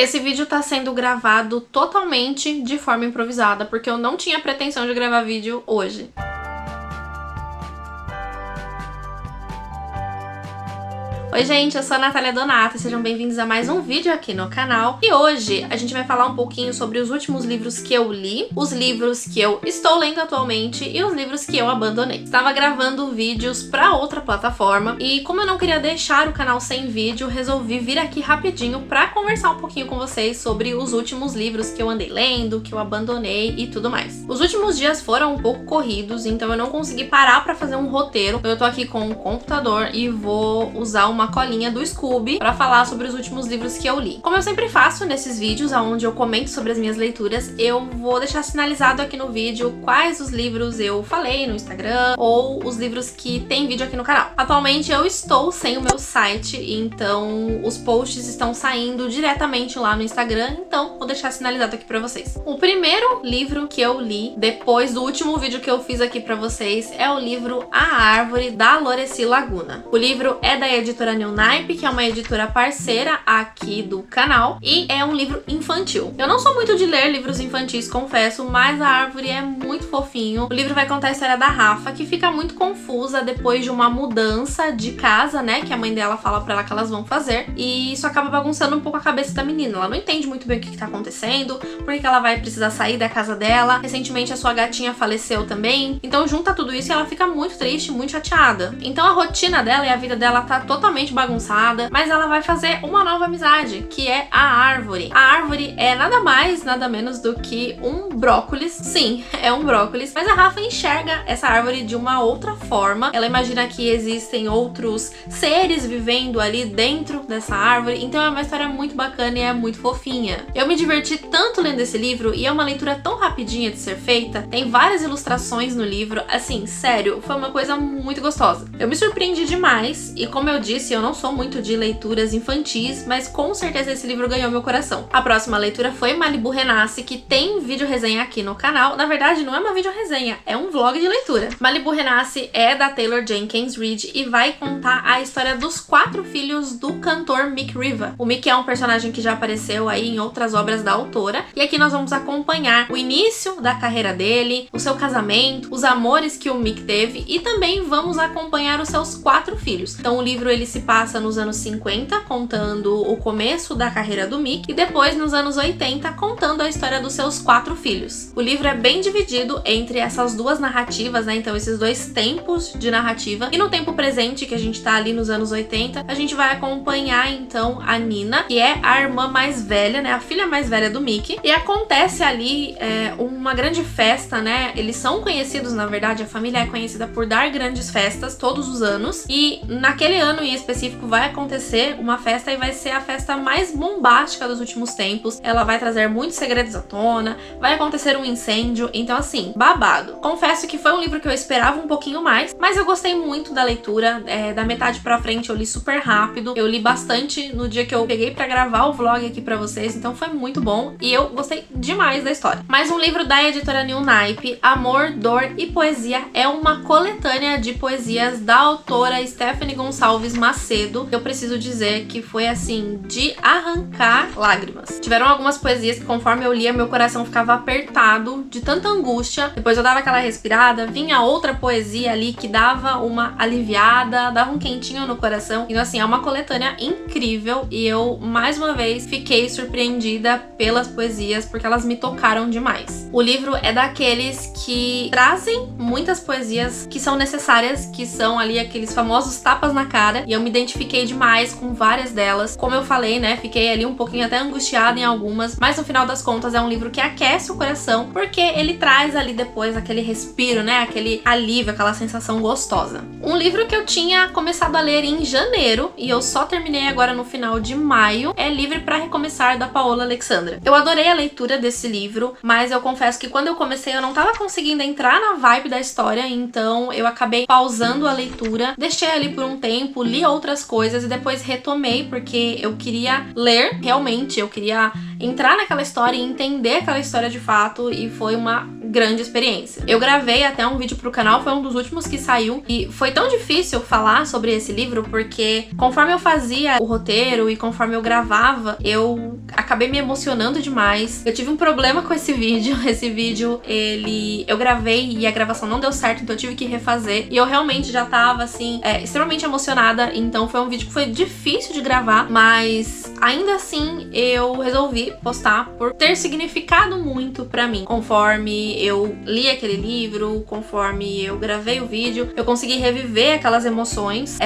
Esse vídeo tá sendo gravado totalmente de forma improvisada, porque eu não tinha pretensão de gravar vídeo hoje. Oi gente, eu sou a Natália Donato e sejam bem-vindos a mais um vídeo aqui no canal. E hoje a gente vai falar um pouquinho sobre os últimos livros que eu li, os livros que eu estou lendo atualmente e os livros que eu abandonei. Estava gravando vídeos pra outra plataforma e como eu não queria deixar o canal sem vídeo, resolvi vir aqui rapidinho pra conversar um pouquinho com vocês sobre os últimos livros que eu andei lendo, que eu abandonei e tudo mais. Os últimos dias foram um pouco corridos, então eu não consegui parar pra fazer um roteiro. Então eu tô aqui com o computador e vou usar uma colinha do Scooby pra falar sobre os últimos livros que eu li. Como eu sempre faço nesses vídeos, onde eu comento sobre as minhas leituras, eu vou deixar sinalizado aqui no vídeo quais os livros eu falei no Instagram ou os livros que tem vídeo aqui no canal. Atualmente eu estou sem o meu site, então os posts estão saindo diretamente lá no Instagram, então vou deixar sinalizado aqui pra vocês. O primeiro livro que eu li depois do último vídeo que eu fiz aqui pra vocês é o livro A Árvore, da Lorecy Laguna. O livro é da editora New Naipe, que é uma editora parceira aqui do canal, e é um livro infantil. Eu não sou muito de ler livros infantis, confesso, mas A Árvore é muito fofinho. O livro vai contar a história da Rafa, que fica muito confusa depois de uma mudança de casa, né, que a mãe dela fala pra ela que elas vão fazer, e isso acaba bagunçando um pouco a cabeça da menina. Ela não entende muito bem o que tá acontecendo, por que ela vai precisar sair da casa dela. Recentemente a sua gatinha faleceu também, então junta tudo isso e ela fica muito triste, muito chateada. Então a rotina dela e a vida dela tá totalmente bagunçada, mas ela vai fazer uma nova amizade, que é a árvore. A árvore é nada mais, nada menos do que um brócolis. Sim, é um brócolis, mas a Rafa enxerga essa árvore de uma outra forma. Ela imagina que existem outros seres vivendo ali dentro dessa árvore, então é uma história muito bacana e é muito fofinha. Eu me diverti tanto lendo esse livro e é uma leitura tão rapidinha de ser feita, tem várias ilustrações no livro, assim, sério, foi uma coisa muito gostosa. Eu me surpreendi demais e, como eu disse, eu não sou muito de leituras infantis, mas com certeza esse livro ganhou meu coração. A próxima leitura foi Malibu Renasce, que tem vídeo resenha aqui no canal. Na verdade, não é uma vídeo resenha, é um vlog de leitura. Malibu Renasce é da Taylor Jenkins Reid e vai contar a história dos 4 filhos do cantor Mick Riva. O Mick é um personagem que já apareceu aí em outras obras da autora, e aqui nós vamos acompanhar o início da carreira dele, o seu casamento, os amores que o Mick teve, e também vamos acompanhar os seus 4 filhos. Então o livro ele se passa nos anos 50, contando o começo da carreira do Mick, e depois nos anos 80, contando a história dos seus 4 filhos. O livro é bem dividido entre essas duas narrativas, né? Então esses dois tempos de narrativa, e no tempo presente, que a gente tá ali nos anos 80, a gente vai acompanhar então a Nina, que é a irmã mais velha, né? A filha mais velha do Mick, e acontece ali uma grande festa, né? Eles são conhecidos, na verdade, a família é conhecida por dar grandes festas todos os anos, e naquele ano em específico vai acontecer uma festa e vai ser a festa mais bombástica dos últimos tempos. Ela vai trazer muitos segredos à tona, vai acontecer um incêndio, então assim, babado. Confesso que foi um livro que eu esperava um pouquinho mais, mas eu gostei muito da leitura, da metade pra frente eu li super rápido, eu li bastante no dia que eu peguei pra gravar o vlog aqui pra vocês, então foi muito bom e eu gostei demais da história. Mais um livro da editora New Naipe, Amor, Dor e Poesia, é uma coletânea de poesias da autora Stephanie Gonçalves Macedo. Eu preciso dizer que foi assim, de arrancar lágrimas. Tiveram algumas poesias que conforme eu lia, meu coração ficava apertado de tanta angústia. Depois eu dava aquela respirada, vinha outra poesia ali que dava uma aliviada, dava um quentinho no coração. Então assim, é uma coletânea incrível e eu, mais uma vez, fiquei surpreendida pelas poesias porque elas me tocaram demais. O livro é daqueles que trazem muitas poesias que são necessárias, que são ali aqueles famosos tapas na cara, e eu me identifiquei demais com várias delas. Como eu falei, né, fiquei ali um pouquinho até angustiada em algumas, mas no final das contas é um livro que aquece o coração, porque ele traz ali depois aquele respiro, né, aquele alívio, aquela sensação gostosa. Um livro que eu tinha começado a ler em janeiro e eu só terminei agora no final de maio é Livre pra Recomeçar, da Paola Alexandra. Eu adorei a leitura desse livro, mas eu confesso que quando eu comecei eu não tava conseguindo entrar na vibe da história, então eu acabei pausando a leitura, deixei ali por um tempo, li outras coisas e depois retomei porque eu queria ler realmente, eu queria entrar naquela história e entender aquela história de fato, e foi uma grande experiência. Eu gravei até um vídeo pro canal, foi um dos últimos que saiu, e foi tão difícil falar sobre esse livro, porque conforme eu fazia o roteiro e conforme eu gravava, eu acabei me emocionando demais. Eu tive um problema com esse vídeo. Esse vídeo, eu gravei e a gravação não deu certo, então eu tive que refazer. E eu realmente já tava, assim, extremamente emocionada. Então foi um vídeo que foi difícil de gravar, mas ainda assim eu resolvi postar por ter significado muito pra mim. Conforme eu li aquele livro, conforme eu gravei o vídeo, eu consegui reviver aquelas emoções.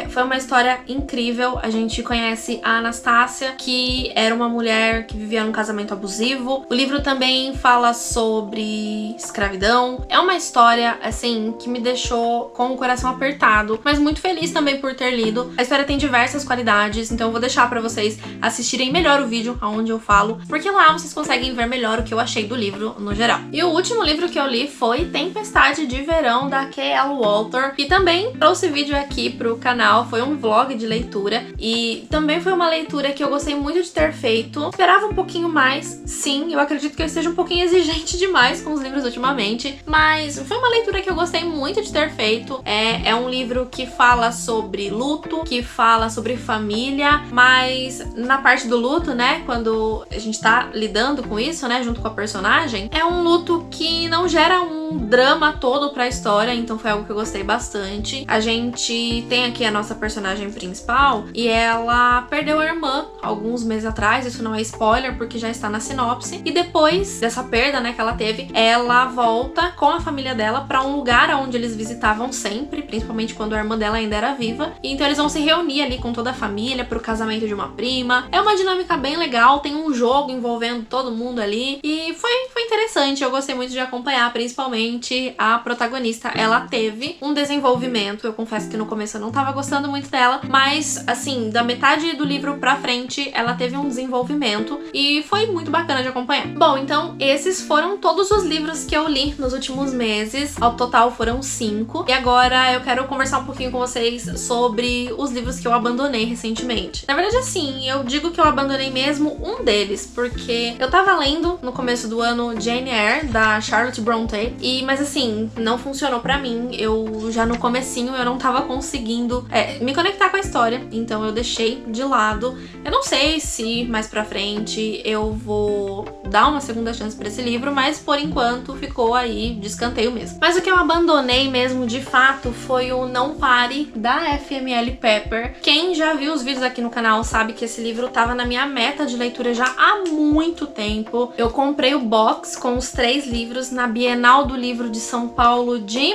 Foi uma história incrível. A gente conhece a Anastácia, que era uma mulher que vivia num casamento abusivo. O livro também fala sobre escravidão. É uma história, assim, que me deixou com o coração apertado, mas muito feliz também por ter lido. A história tem diversas qualidades, então eu vou deixar pra vocês assistirem melhor o vídeo onde eu falo, porque lá vocês conseguem ver melhor o que eu achei do livro no geral. E o último livro que eu li foi Tempestade de Verão, da K.L. Walter, que também trouxe vídeo aqui pro canal. Foi um vlog de leitura e também foi uma leitura que eu gostei muito de ter feito. Esperava um pouquinho mais, sim, eu acredito que eu esteja um pouquinho exigente demais com os livros ultimamente, mas foi uma leitura que eu gostei muito de ter feito. É um livro que fala sobre luto, que fala sobre família, mas na parte do luto, né, quando a gente tá lidando com isso, né, junto com a personagem, é um luto que não gera um drama todo pra história, então foi algo que eu gostei bastante. A gente tem aqui a nossa personagem principal e ela perdeu a irmã alguns meses atrás, isso não é spoiler porque já está na sinopse, e depois dessa perda, né, que ela teve, ela volta com a família dela pra um lugar onde eles visitavam sempre, principalmente quando a irmã dela ainda era viva, e então eles vão se reunir ali com toda a família pro casamento de uma prima. É uma dinâmica bem legal, tem um jogo envolvendo todo mundo ali, e foi interessante, eu gostei muito de acompanhar, principalmente a protagonista. Ela teve um desenvolvimento, eu confesso que no começo eu não tava gostando muito dela, mas assim, da metade do livro pra frente, ela teve um desenvolvimento e foi muito bacana de acompanhar. Bom, então esses foram todos os livros que eu li nos últimos meses, ao total foram 5, e agora eu quero conversar um pouquinho com vocês sobre os livros que eu abandonei recentemente. Na verdade, assim, eu digo que eu abandonei mesmo um deles, porque eu tava lendo no começo do ano Jane Eyre, da Charlotte Brontë, mas assim, não funcionou pra mim. Eu já no comecinho eu não tava conseguindo me conectar com a história, então eu deixei de lado. Eu não sei se mais pra frente eu vou dar uma segunda chance pra esse livro, mas por enquanto ficou aí de escanteio mesmo. Mas o que eu abandonei mesmo de fato foi o Não Pare, da FML Pepper. Quem já viu os vídeos aqui no canal sabe que esse livro tava na minha meta de leitura já há muito tempo. Eu comprei o box com os 3 livros na Bienal do Livro de São Paulo de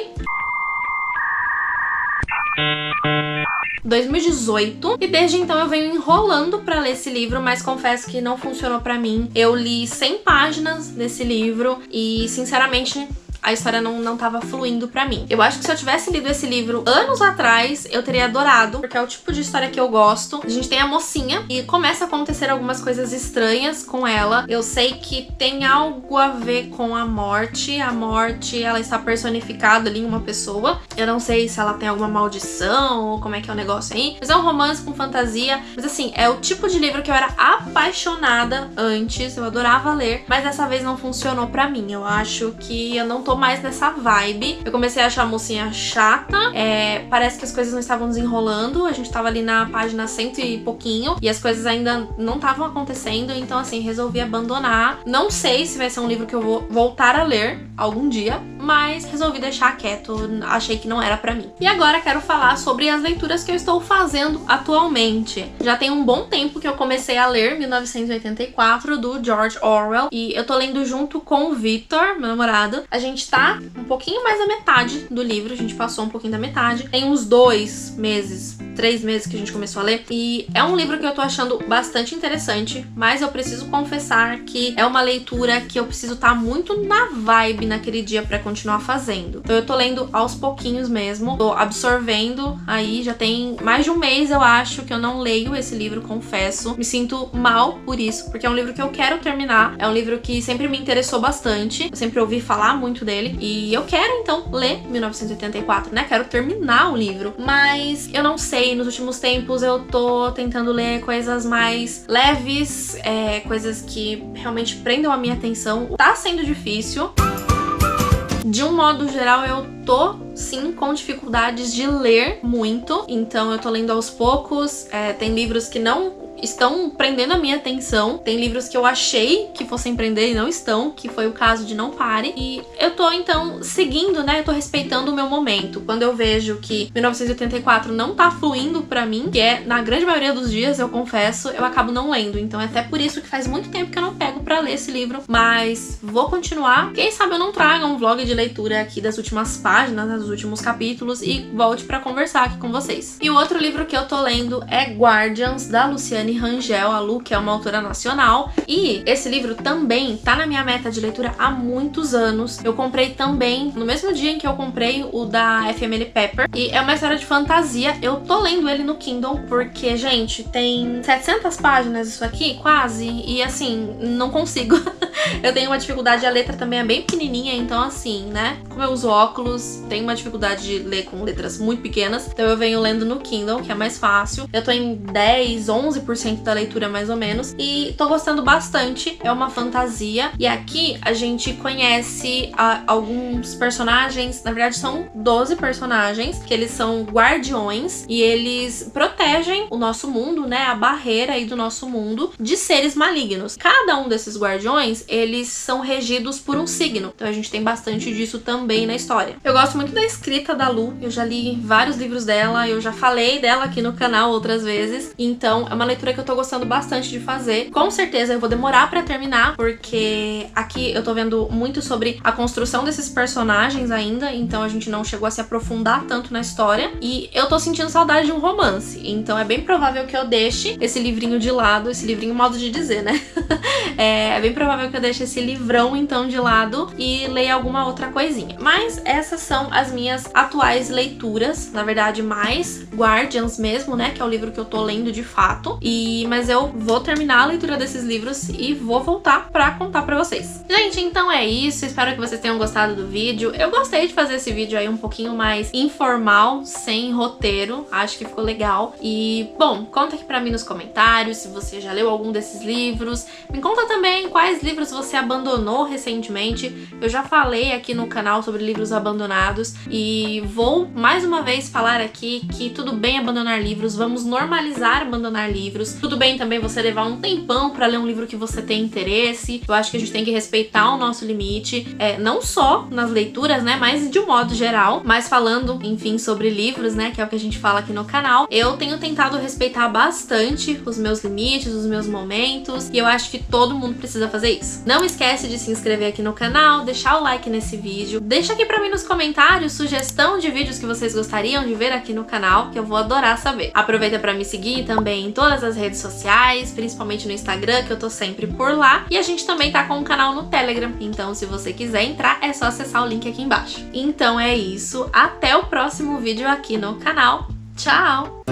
2018, e desde então eu venho enrolando pra ler esse livro, mas confesso que não funcionou pra mim. Eu li 100 páginas desse livro e, sinceramente, a história não tava fluindo pra mim. Eu acho que se eu tivesse lido esse livro anos atrás, eu teria adorado, porque é o tipo de história que eu gosto. A gente tem a mocinha e começa a acontecer algumas coisas estranhas com ela. Eu sei que tem algo a ver com a morte. A morte, ela está personificada ali em uma pessoa. Eu não sei se ela tem alguma maldição ou como é que é o negócio aí. Mas é um romance com fantasia. Mas assim, é o tipo de livro que eu era apaixonada antes. Eu adorava ler, mas dessa vez não funcionou pra mim. Eu acho que eu não tô mais nessa vibe. Eu comecei a achar a mocinha chata, parece que as coisas não estavam desenrolando, a gente tava ali na página 100 e pouquinho, e as coisas ainda não estavam acontecendo, então assim, resolvi abandonar. Não sei se vai ser um livro que eu vou voltar a ler algum dia, mas resolvi deixar quieto, achei que não era pra mim. E agora quero falar sobre as leituras que eu estou fazendo atualmente. Já tem um bom tempo que eu comecei a ler 1984, do George Orwell, e eu tô lendo junto com o Victor, meu namorado. A gente tá um pouquinho mais da metade do livro, a gente passou um pouquinho da metade. Tem uns 2 meses, 3 meses que a gente começou a ler, e é um livro que eu tô achando bastante interessante, mas eu preciso confessar que é uma leitura que eu preciso estar muito na vibe naquele dia pra continuar fazendo. Então eu tô lendo aos pouquinhos mesmo, tô absorvendo aí, já tem mais de um mês eu acho que eu não leio esse livro, confesso. Me sinto mal por isso, porque é um livro que eu quero terminar, é um livro que sempre me interessou bastante, eu sempre ouvi falar muito dele, e eu quero então ler 1984, né? Quero terminar o livro, mas eu não sei, nos últimos tempos eu tô tentando ler coisas mais leves, coisas que realmente prendam a minha atenção. Tá sendo difícil. De um modo geral, eu tô sim com dificuldades de ler muito, então eu tô lendo aos poucos. Tem livros que não estão prendendo a minha atenção, tem livros que eu achei que fossem prender e não estão, que foi o caso de Não Pare, e eu tô então seguindo, né, eu tô respeitando o meu momento. Quando eu vejo que 1984 não tá fluindo pra mim, que é na grande maioria dos dias, eu confesso, eu acabo não lendo, então é até por isso que faz muito tempo que eu não pego pra ler esse livro, mas vou continuar. Quem sabe eu não traga um vlog de leitura aqui das últimas páginas, dos últimos capítulos, e volte pra conversar aqui com vocês. E o outro livro que eu tô lendo é Guardians, da Luciane Rangel, a Lu, que é uma autora nacional, e esse livro também tá na minha meta de leitura há muitos anos. Eu comprei também no mesmo dia em que eu comprei o da FML Pepper, e é uma história de fantasia. Eu tô lendo ele no Kindle porque, gente, tem 700 páginas isso aqui, quase, e assim, não consigo. Eu tenho uma dificuldade, a letra também é bem pequenininha, então assim, né, como eu uso óculos, tenho uma dificuldade de ler com letras muito pequenas, então eu venho lendo no Kindle, que é mais fácil. Eu tô em 10, 11% da leitura mais ou menos, e tô gostando bastante. É uma fantasia, e aqui a gente conhece alguns personagens, na verdade são 12 personagens, que eles são guardiões, e eles protegem o nosso mundo, né, a barreira aí do nosso mundo, de seres malignos. Cada um desses guardiões, eles são regidos por um signo, então a gente tem bastante disso também na história. Eu gosto muito da escrita da Lu, eu já li vários livros dela, eu já falei dela aqui no canal outras vezes, então é uma leitura que eu tô gostando bastante de fazer. Com certeza eu vou demorar pra terminar, porque aqui eu tô vendo muito sobre a construção desses personagens ainda, então a gente não chegou a se aprofundar tanto na história, e eu tô sentindo saudade de um romance, então é bem provável que eu deixe esse livrinho de lado, esse livrinho modo de dizer, né? É bem provável que eu deixe esse livrão então de lado e leia alguma outra coisinha. Mas essas são as minhas atuais leituras, na verdade mais Guardians mesmo, né, que é o livro que eu tô lendo de fato, mas eu vou terminar a leitura desses livros e vou voltar pra contar pra vocês. Gente, então é isso, espero que vocês tenham gostado do vídeo. Eu gostei de fazer esse vídeo aí um pouquinho mais informal, sem roteiro, acho que ficou legal. E, bom, conta aqui pra mim nos comentários se você já leu algum desses livros. Me conta também quais livros você abandonou recentemente. Eu já falei aqui no canal sobre livros abandonados e vou mais uma vez falar aqui que tudo bem abandonar livros, vamos normalizar abandonar livros. Tudo bem também você levar um tempão pra ler um livro que você tem interesse. Eu acho que a gente tem que respeitar o nosso limite, não só nas leituras, né, mas de um modo geral. Mas falando, enfim, sobre livros, né, que é o que a gente fala aqui no canal, eu tenho tentado respeitar bastante os meus limites, os meus momentos, e eu acho que todo mundo precisa fazer isso. Não esquece de se inscrever aqui no canal, deixar o like nesse vídeo, deixa aqui pra mim nos comentários sugestão de vídeos que vocês gostariam de ver aqui no canal, que eu vou adorar saber. Aproveita pra me seguir também em todas as redes sociais, principalmente no Instagram, que eu tô sempre por lá, e a gente também tá com um canal no Telegram, então se você quiser entrar, é só acessar o link aqui embaixo. Então é isso, até o próximo vídeo aqui no canal. Tchau!